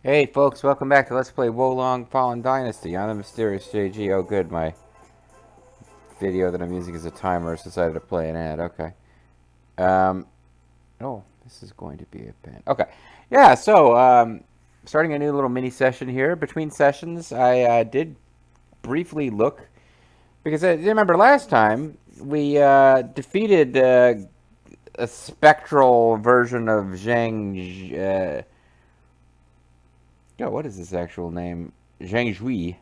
Hey folks, welcome back to Let's Play Wolong Fallen Dynasty. I'm the Mysterious JG. Oh good, my video that I'm using as a timer has decided to play an ad. Okay. Um, oh, this is going to be a pen. Okay. Yeah, starting a new little mini session here. Between sessions, I did briefly look, because I remember last time we defeated a spectral version of Zhang... what is his actual name? Zhang Jui.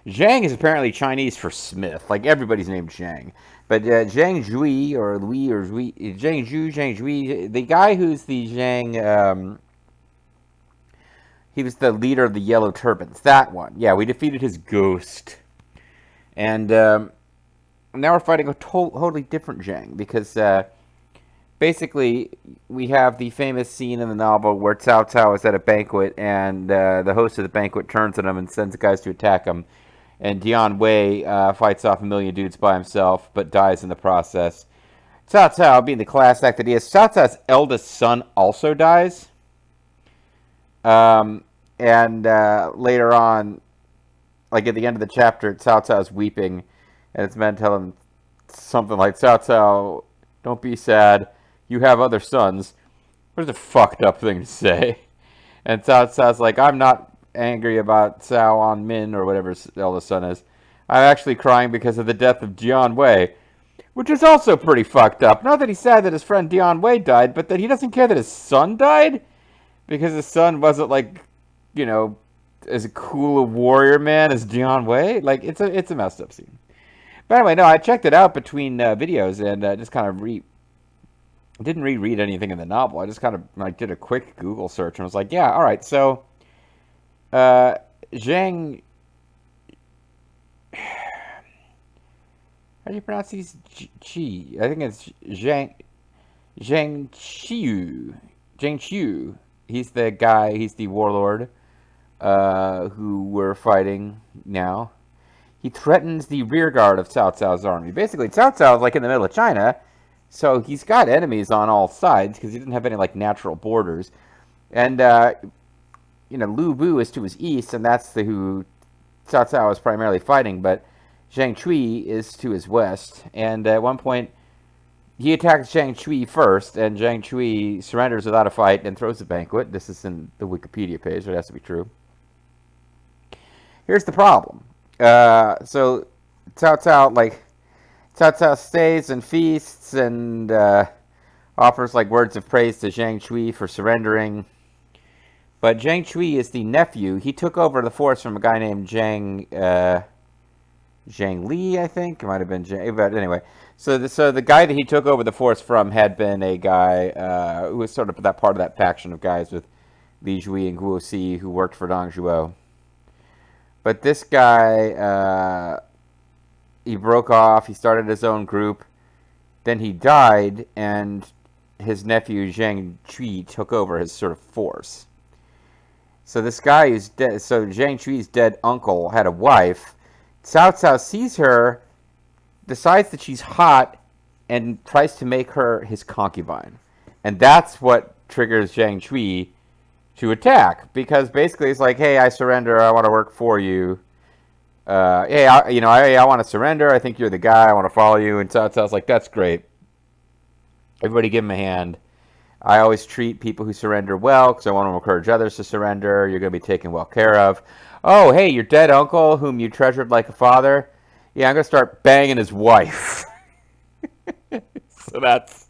Zhang is apparently Chinese for Smith. Like everybody's named Zhang. But Zhang Jui or Louis or Zhui, Zhang Jui, the guy who's the Zhang, he was the leader of the Yellow Turbans. That one. Yeah, we defeated his ghost. And now we're fighting a totally different Zhang because basically we have the famous scene in the novel where Cao Cao is at a banquet and the host of the banquet turns on him and sends guys to attack him. And Dion Wei fights off a million dudes by himself, but dies in the process. Cao Cao, being the class act that he is, Cao Cao's eldest son also dies. And later on, like at the end of the chapter, Cao Cao's weeping, and its men tell him something like, Cao Cao, don't be sad, you have other sons. What is a fucked up thing to say? And Cao Cao's like, I'm not angry about Cao on Min or whatever his eldest son is. I'm actually crying because of the death of Dion Wei, which is also pretty fucked up. Not that he's sad that his friend Dion Wei died, but that he doesn't care that his son died because his son wasn't like, you know, as cool a warrior man as Dion Wei. Like it's a messed up scene. But anyway, no, I checked it out between videos and just kind of didn't reread anything in the novel. I just kind of like did a quick Google search and was like, yeah, all right, so uh, Zhang, how do you pronounce these? Chi. I think it's Zhang Qiu. Zhang Qiu. He's the guy. He's the warlord who we're fighting now. He threatens the rearguard of Cao Cao's army. Basically, Cao Cao is like in the middle of China, so he's got enemies on all sides because he doesn't have any like natural borders. And Lu Bu is to his east, and that's who Cao Cao is primarily fighting. But Zhang Chui is to his west, and at one point he attacks Zhang Chui first, and Zhang Chui surrenders without a fight and throws the banquet. This is in the Wikipedia page, so it has to be true. Here's the problem. So Cao Cao stays and feasts and offers like words of praise to Zhang Chui for surrendering. But Zhang Chui is the nephew. He took over the force from a guy named Zhang Li, I think. It might have been Zhang, but anyway. So the guy that he took over the force from had been a guy who was sort of that part of that faction of guys with Li Jui and Guo Si who worked for Dong Zhuo. But this guy, he broke off. He started his own group. Then he died, and his nephew Zhang Chui took over his sort of force. So this guy is dead. So Zhang Chui's dead uncle had a wife. Cao Cao sees her, decides that she's hot, and tries to make her his concubine. And that's what triggers Zhang Chui to attack. Because basically it's like, hey, I surrender. I want to work for you. Hey, I want to surrender. I think you're the guy. I want to follow you. And Cao Cao's like, that's great. Everybody give him a hand. I always treat people who surrender well because I want to encourage others to surrender. You're going to be taken well care of. Oh, hey, your dead uncle whom you treasured like a father. Yeah, I'm going to start banging his wife. So that's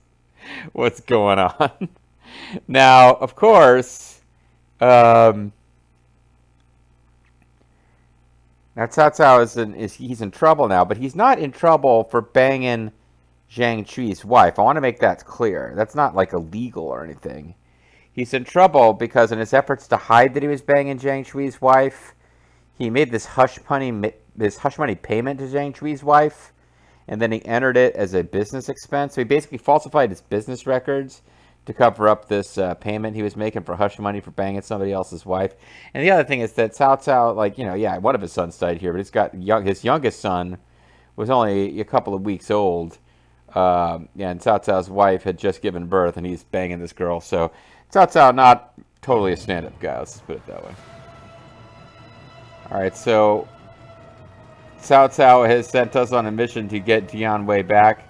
what's going on. Now, of course, now Cao Cao he's in trouble now, but he's not in trouble for banging Zhang Chui's wife. I want to make that clear. That's not like illegal or anything. He's in trouble because in his efforts to hide that he was banging Zhang Chui's wife, he made this hush money payment to Zhang Chui's wife, and then he entered it as a business expense. So he basically falsified his business records to cover up this payment he was making for hush money for banging somebody else's wife. And the other thing is that Cao Cao, one of his sons died here, but his youngest son was only a couple of weeks old. And Cao Cao's wife had just given birth, and he's banging this girl. So Cao Cao not totally a stand-up guy. Let's just put it that way. All right, so Cao Cao has sent us on a mission to get Dian Wei back.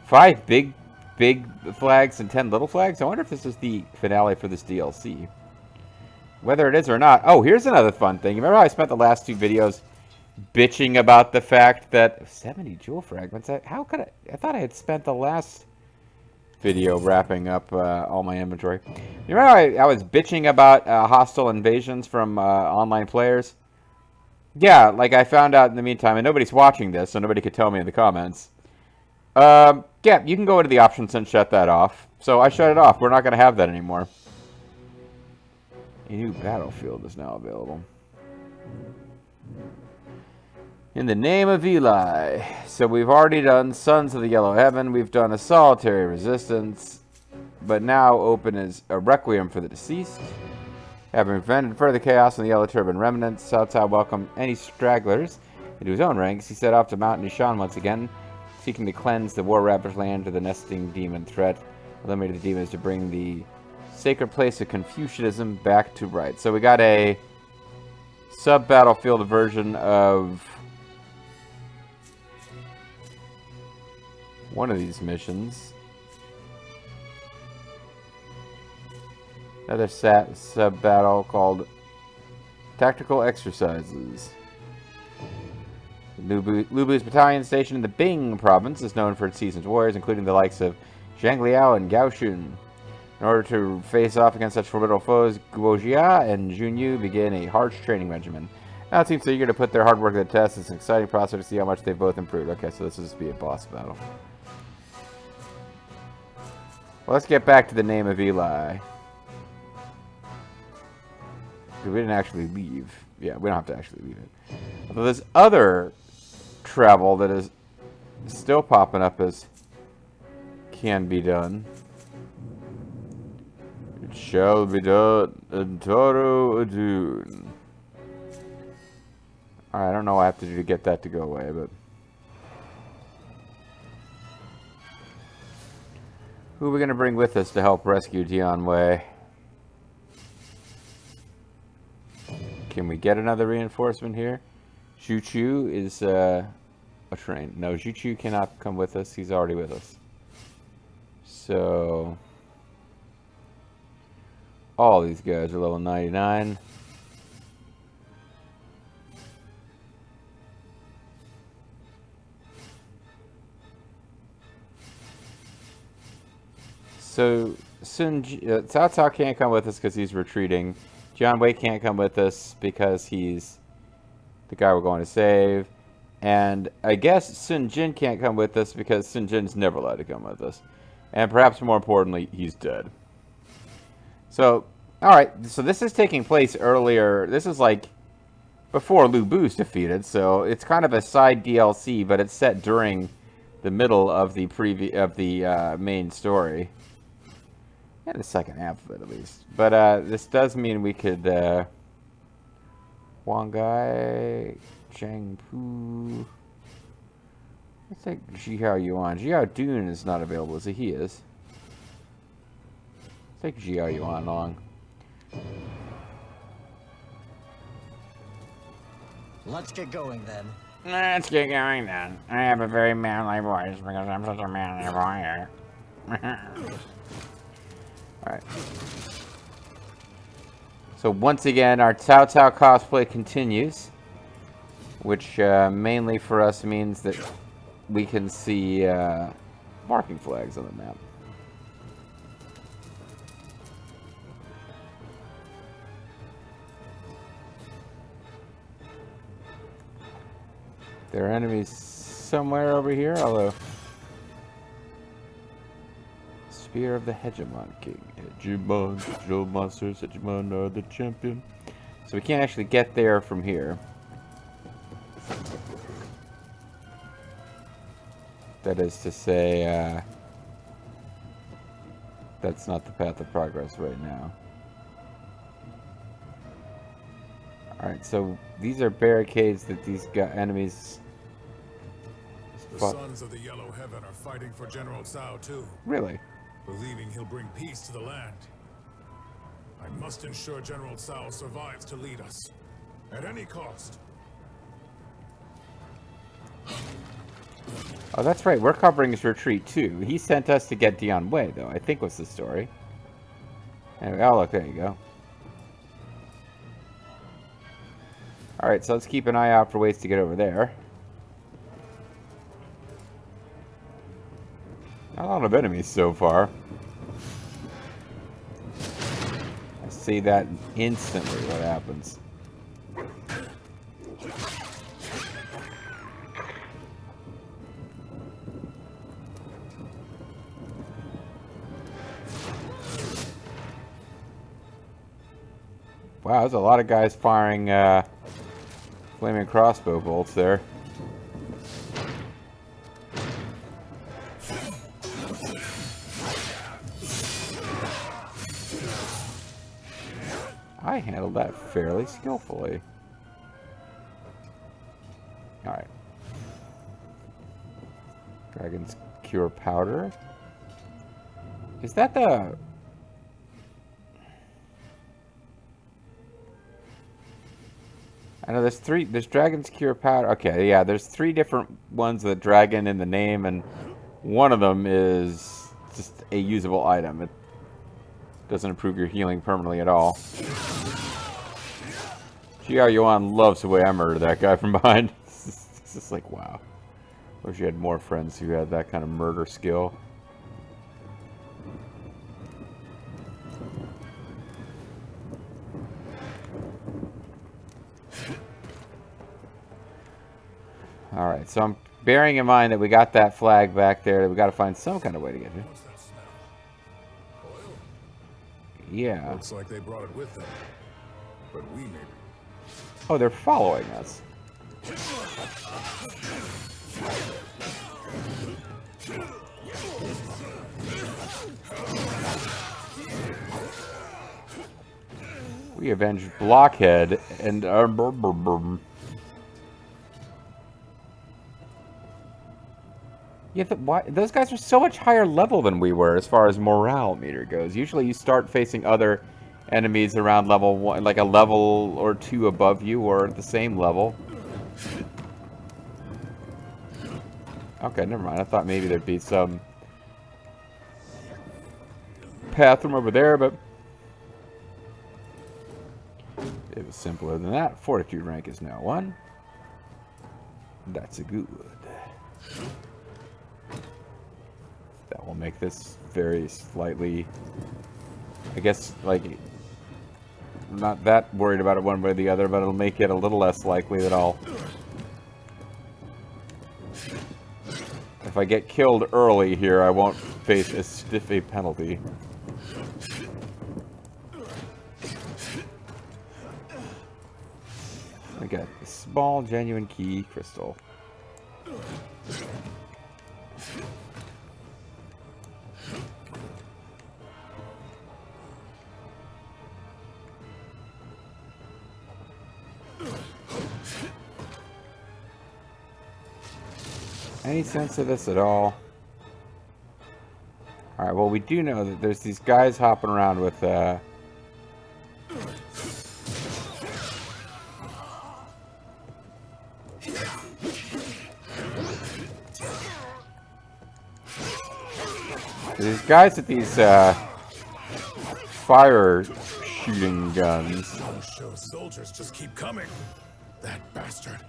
5 big flags and 10 little flags. I wonder if this is the finale for this DLC. Whether it is or not. Oh, here's another fun thing. Remember how I spent the last 2 videos bitching about the fact that 70 jewel fragments? How could I thought I had spent the last video wrapping up all my inventory. You remember I was bitching about hostile invasions from online players? Yeah, like I found out in the meantime, and nobody's watching this, so nobody could tell me in the comments. Yeah, you can go into the options and shut that off. So I shut it off. We're not going to have that anymore. A new battlefield is now available. In the name of Eli. So we've already done Sons of the Yellow Heaven. We've done a Solitary Resistance. But now open is a Requiem for the Deceased. Having prevented further chaos in the Yellow Turban remnants, Cao Cao welcomed any stragglers into his own ranks. He set off to Mount Nishan once again, seeking to cleanse the war-ravaged land of the nesting demon threat. Eliminated the demons to bring the sacred place of Confucianism back to right. So we got a sub-battlefield version of one of these missions. Another sub-battle called Tactical Exercises. Lubu's battalion stationed in the Bing province is known for its seasoned warriors, including the likes of Zhang Liao and Gao Xun. In order to face off against such formidable foes, Guo Jia and Jun Yu begin a harsh training regimen. Now it seems they're eager to put their hard work to the test. It's an exciting process to see how much they've both improved. Okay, so this will just be a boss battle. Well, let's get back to the name of Eli. We didn't actually leave. Yeah, we don't have to actually leave it. Although there's other travel that is still popping up as can be done. It shall be done in Toro Adun. Alright, I don't know what I have to do to get that to go away, but... who are we going to bring with us to help rescue Dian Wei? Can we get another reinforcement here? Zhu Chu is a train. No, Zhu Chu cannot come with us. He's already with us. So... all these guys are level 99. So, Cao Cao can't come with us because he's retreating. Dian Wei can't come with us because he's the guy we're going to save. And I guess Sun Jin can't come with us because Sun Jin's never allowed to come with us. And perhaps more importantly, he's dead. So, alright, so this is taking place earlier. This is like before Lu Bu's defeated, so it's kind of a side DLC, but it's set during the middle of the main story. And the second half of it, at least. But this does mean we could Wang Gai, Chang Pu. Let's take Jiao Yuan. Jiao Dun is not available, is he? He is. Let's take Jiao Yuan along. Let's get going then. Let's get going then. I have a very manly voice because I'm such a manly boy. Alright. So once again, our Cao Cao cosplay continues. Which mainly for us means that we can see marking flags on the map. There are enemies somewhere over here, although... Spear of the Hegemon King. Hegemon, digital monsters, Hegemon are the champion. So we can't actually get there from here. That is to say, that's not the path of progress right now. Alright, so these are barricades that these enemies... The Sons of the Yellow Heaven are fighting for General Cao too. Really? Believing he'll bring peace to the land. I must ensure General Tsao survives to lead us. At any cost. Oh, that's right. We're covering his retreat, too. He sent us to get Dion Wei, though, I think was the story. Anyway, oh, look, there you go. Alright, so let's keep an eye out for ways to get over there. Not a lot of enemies so far. I see that instantly what happens. Wow, there's a lot of guys firing flaming crossbow bolts there. I handled that fairly skillfully. Alright. Dragon's Cure Powder. Is that the... I know there's Dragon's Cure Powder. Okay, yeah, there's 3 different ones with dragon in the name, and one of them is just a usable item. It doesn't improve your healing permanently at all. Xiao Yuan loves the way I murdered that guy from behind. It's just like, wow. Wish you had more friends who had that kind of murder skill. Alright, so I'm bearing in mind that we got that flag back there, that we got to find some kind of way to get here. What's that smell? Oil? Yeah. Looks like they brought it with them. But we maybe. Oh, they're following us. We avenged Blockhead and yeah, why, those guys are so much higher level than we were as far as morale meter goes. Usually you start facing other enemies around level 1, like a level or 2 above you or at the same level. Okay, never mind. I thought maybe there'd be some path from over there, but it was simpler than that. Fortitude rank is now 1. That's a good. That will make this very slightly, I guess, like, I'm not that worried about it one way or the other, but it'll make it a little less likely that I'll, if I get killed early here, I won't face as stiff a penalty. We got a small genuine key crystal. Any sense of this at all? Alright, well, we do know that there's these guys hopping around with, these guys with these, fire shooting guns. Those show soldiers just keep coming. That bastard.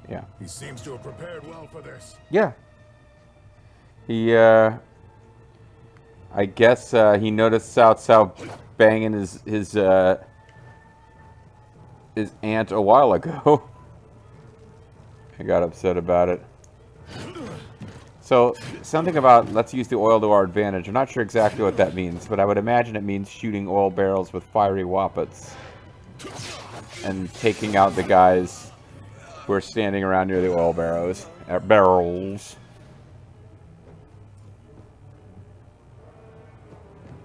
Yeah. He seems to have prepared well for this. Yeah. He, I guess, he noticed Cao banging his aunt a while ago. I got upset about it. So, something about, let's use the oil to our advantage. I'm not sure exactly what that means, but I would imagine it means shooting oil barrels with fiery wappets. And taking out the guys who are standing around near the oil barrels.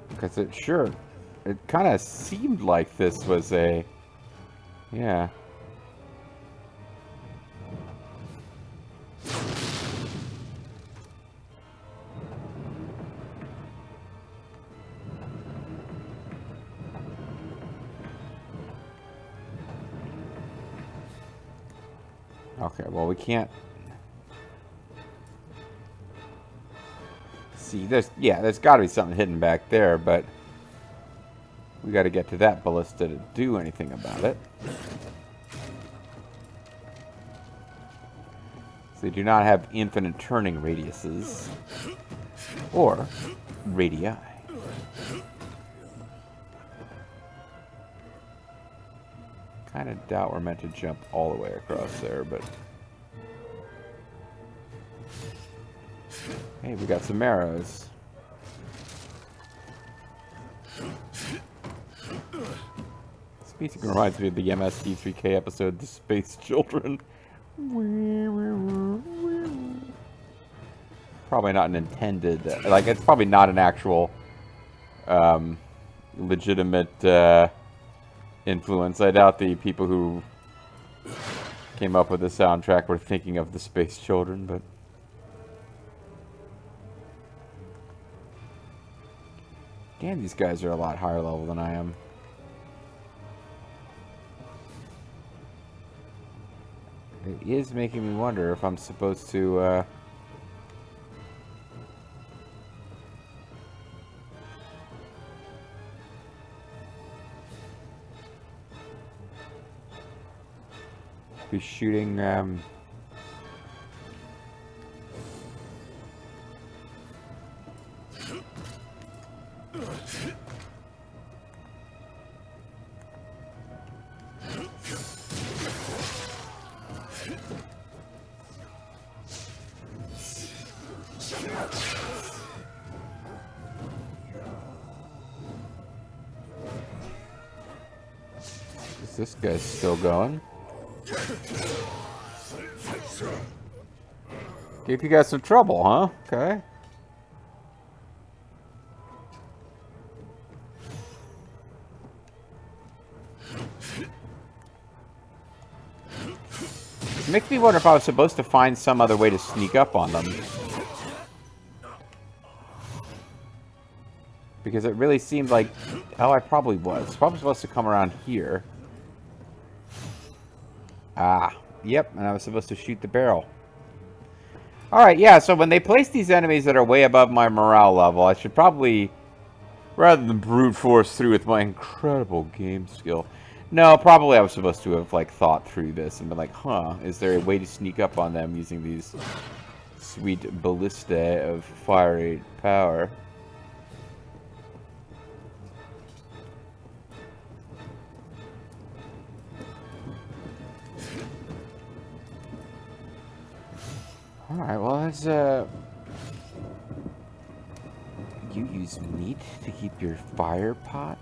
Because it kind of seemed like this was a, yeah. Okay, well, we can't... See, there's got to be something hidden back there, but we got to get to that ballista to do anything about it. So they do not have infinite turning radiuses or radii. Kind of doubt we're meant to jump all the way across there, but hey, we got some arrows. This music reminds me of the MST3K episode, The Space Children. Probably not an intended, like, it's probably not an actual legitimate influence. I doubt the people who came up with the soundtrack were thinking of The Space Children, but damn, these guys are a lot higher level than I am. It is making me wonder if I'm supposed to be shooting is this guy's still going? Gave you guys some trouble, huh? Okay. It makes me wonder if I was supposed to find some other way to sneak up on them. Because it really seemed like... Oh, I probably was. Probably supposed to come around here. Ah, yep, and I was supposed to shoot the barrel. Alright, yeah, so when they place these enemies that are way above my morale level, I should probably, rather than brute force through with my incredible game skill, no, probably I was supposed to have, like, thought through this and been like, huh, is there a way to sneak up on them using these sweet ballistae of fire rate power? Alright, well, let's, you use meat to keep your fire pot?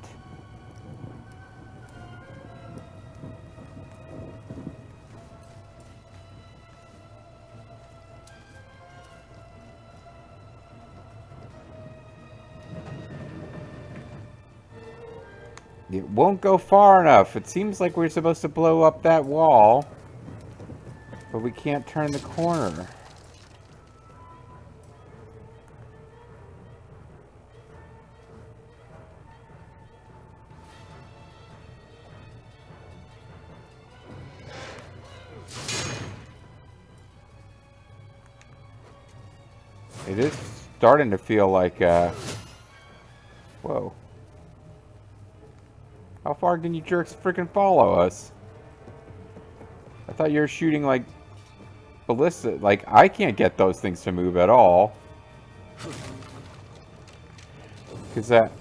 It won't go far enough. It seems like we're supposed to blow up that wall, but we can't turn the corner. It is starting to feel like, whoa. How far can you jerks freaking follow us? I thought you were shooting, like, ballista. Like, I can't get those things to move at all. Because that...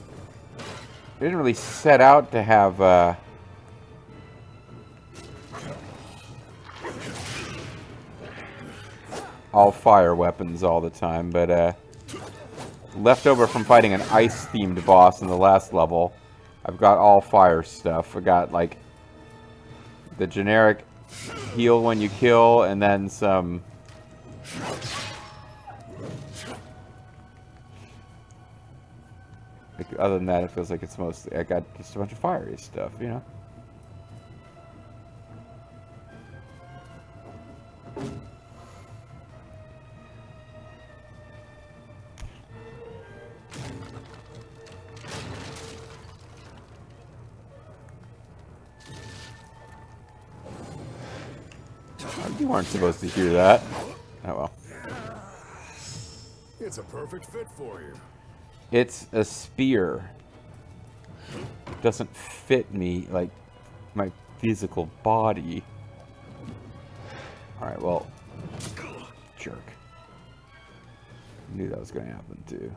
It didn't really set out to have, all fire weapons all the time, but, left over from fighting an ice-themed boss in the last level, I've got all fire stuff. I got, like, the generic heal when you kill, and then some... Like, other than that, it feels like it's mostly... I got just a bunch of fiery stuff, you know? You weren't supposed to hear that. Oh well. It's a perfect fit for you. It's a spear. Doesn't fit me like my physical body. Alright, well. Jerk. Knew that was going to happen too.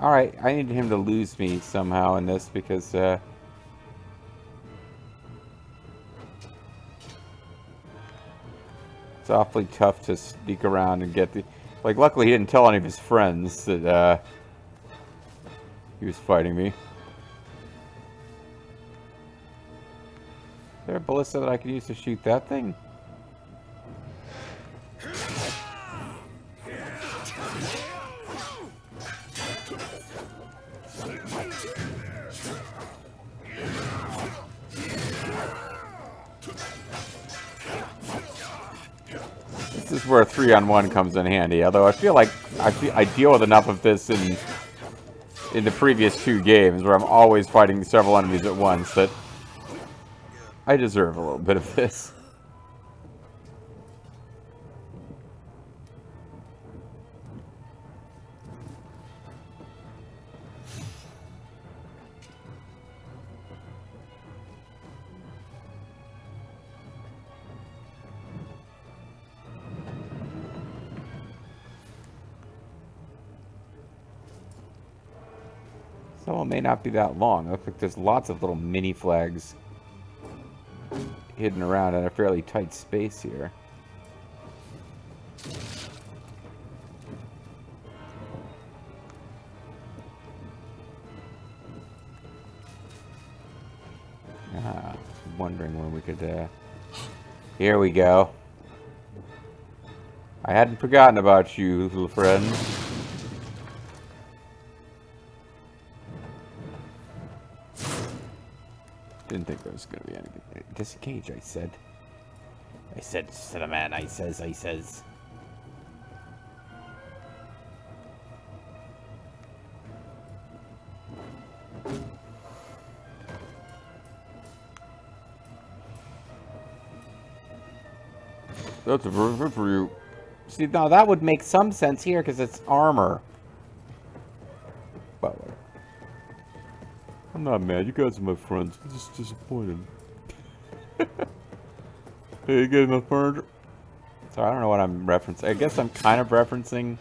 Alright, I need him to lose me somehow in this because, it's awfully tough to sneak around and get the... Like, luckily he didn't tell any of his friends that, he was fighting me. Is there a ballista that I could use to shoot that thing? This is where a 3-on-1 comes in handy. Although I feel like I deal with enough of this in the previous 2 games where I'm always fighting several enemies at once that I deserve a little bit of this. This level may not be that long. It looks like there's lots of little mini flags hidden around in a fairly tight space here. Ah, wondering when we could, Here we go. I hadn't forgotten about you, little friend. Didn't think there was going to be anything. Disengage, I said. I said, Cinnamon, I says. That's a very for you. See, now that would make some sense here because it's armor. But I'm not mad. You guys are my friends. I'm just disappointed. Hey, you getting my furniture? Sorry, I don't know what I'm referencing. I guess I'm kind of referencing...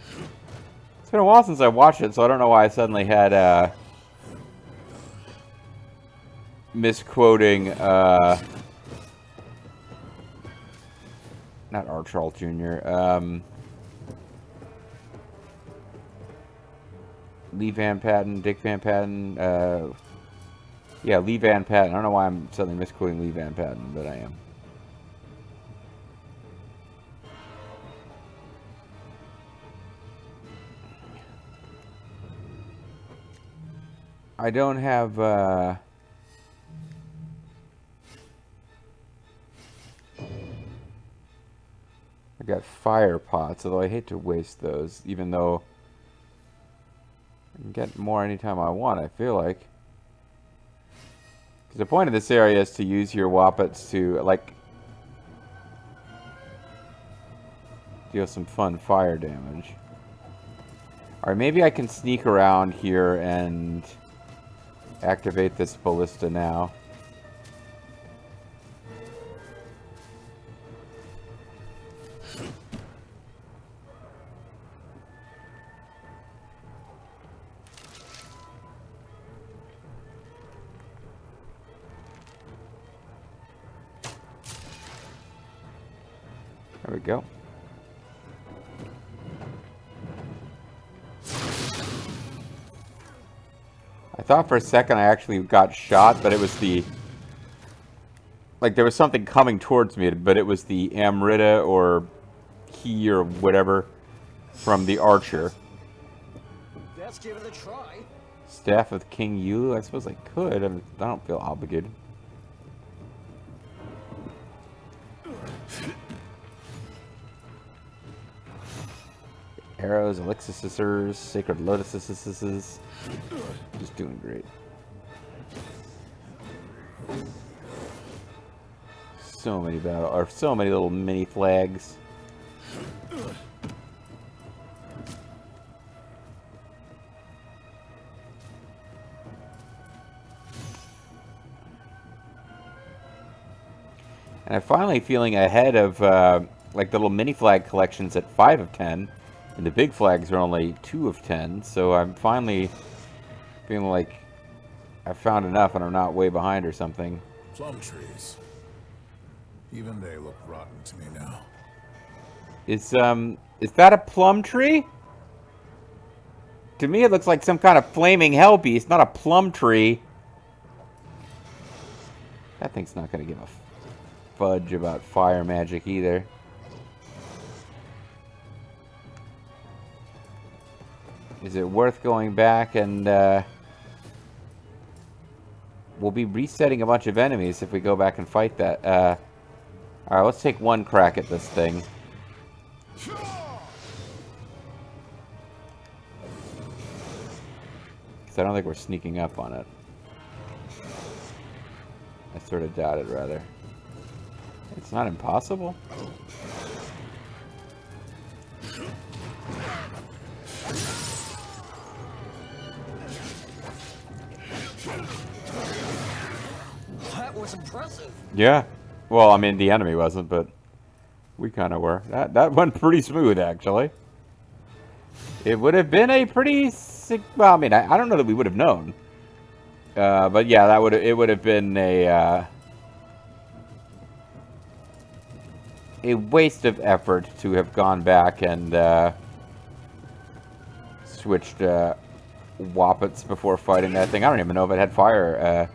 It's been a while since I watched it, so I don't know why I suddenly had, misquoting, not R. Charles Jr., Lee Van Patten, Dick Van Patten, yeah, Lee Van Patten. I don't know why I'm suddenly misquoting Lee Van Patten, but I am. I don't have, I got fire pots, although I hate to waste those, even though I can get more anytime I want, I feel like. Because the point of this area is to use your Woppets to, like, deal some fun fire damage. Alright, maybe I can sneak around here and activate this ballista now. There we go. I thought for a second I actually got shot, but it was the... Like, there was something coming towards me, but it was the Amrita or He or whatever from the archer. Let's give it a try. Staff of King Yu? I suppose I could. I don't feel obligated. arrows, elixirs, sacred lotuses. Just doing great. So many so many little mini flags. And I'm finally feeling ahead of like the little mini flag collections at 5 of 10, and the big flags are only 2 of 10. So I'm finally feeling like I found enough, and I'm not way behind or something. Plum trees. Even they look rotten to me now. Is that a plum tree? To me, it looks like some kind of flaming hell beast, not a plum tree. That thing's not going to give a fudge about fire magic either. Is it worth going back and we'll be resetting a bunch of enemies if we go back and fight that. Alright, let's take one crack at this thing. Because I don't think we're sneaking up on it. I sort of doubt it, rather. It's not impossible. That was impressive. Yeah. Well, I mean, the enemy wasn't, but we kind of were. That went pretty smooth, actually. It would have been a pretty sick... Well, I mean, I don't know that we would have known. But yeah, it would have been a waste of effort to have gone back and switched Woppets before fighting that thing. I don't even know if it had fire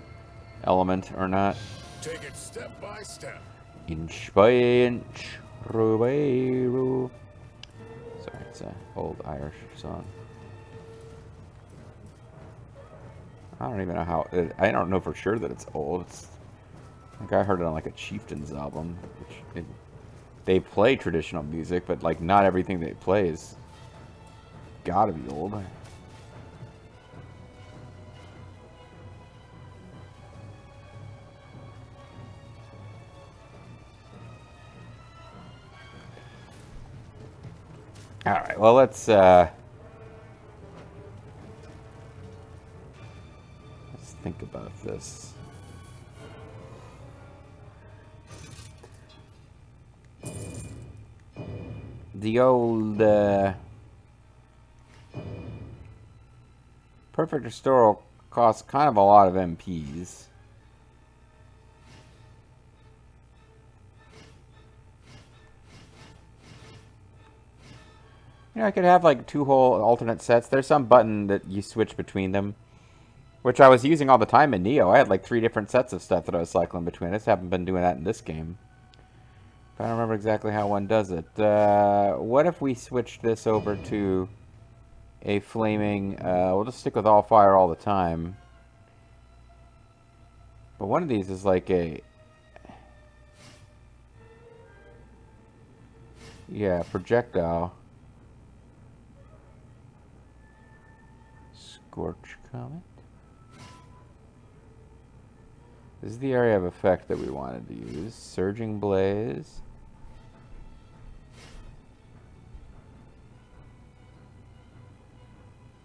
element or not. Take it step by step. Inch by inch, row by row. Sorry, it's an old Irish song. I don't even know how... I don't know for sure that it's old. It's, I think I heard it on like a Chieftains album. They play traditional music, but like not everything they play is gotta be old. Alright, well let's think about this. The old Perfect Restore costs kind of a lot of MPs. You know, I could have like 2 whole alternate sets. There's some button that you switch between them, which I was using all the time in Neo. I had like 3 different sets of stuff that I was cycling between. I just haven't been doing that in this game. I don't remember exactly how one does it. What if we switched this over to a flaming... we'll just stick with all fire all the time. But one of these is like a... Yeah, projectile. Scorch Comet. This is the area of effect that we wanted to use. Surging Blaze.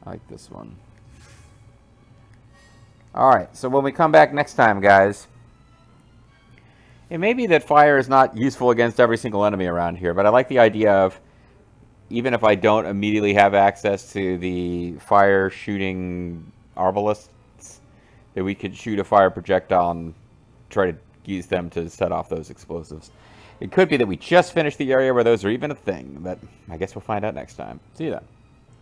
I like this one. Alright, so when we come back next time, guys, it may be that fire is not useful against every single enemy around here, but I like the idea of, even if I don't immediately have access to the fire shooting arbalists, that we could shoot a fire projectile and try to use them to set off those explosives. It could be that we just finished the area where those are even a thing, but I guess we'll find out next time. See you then.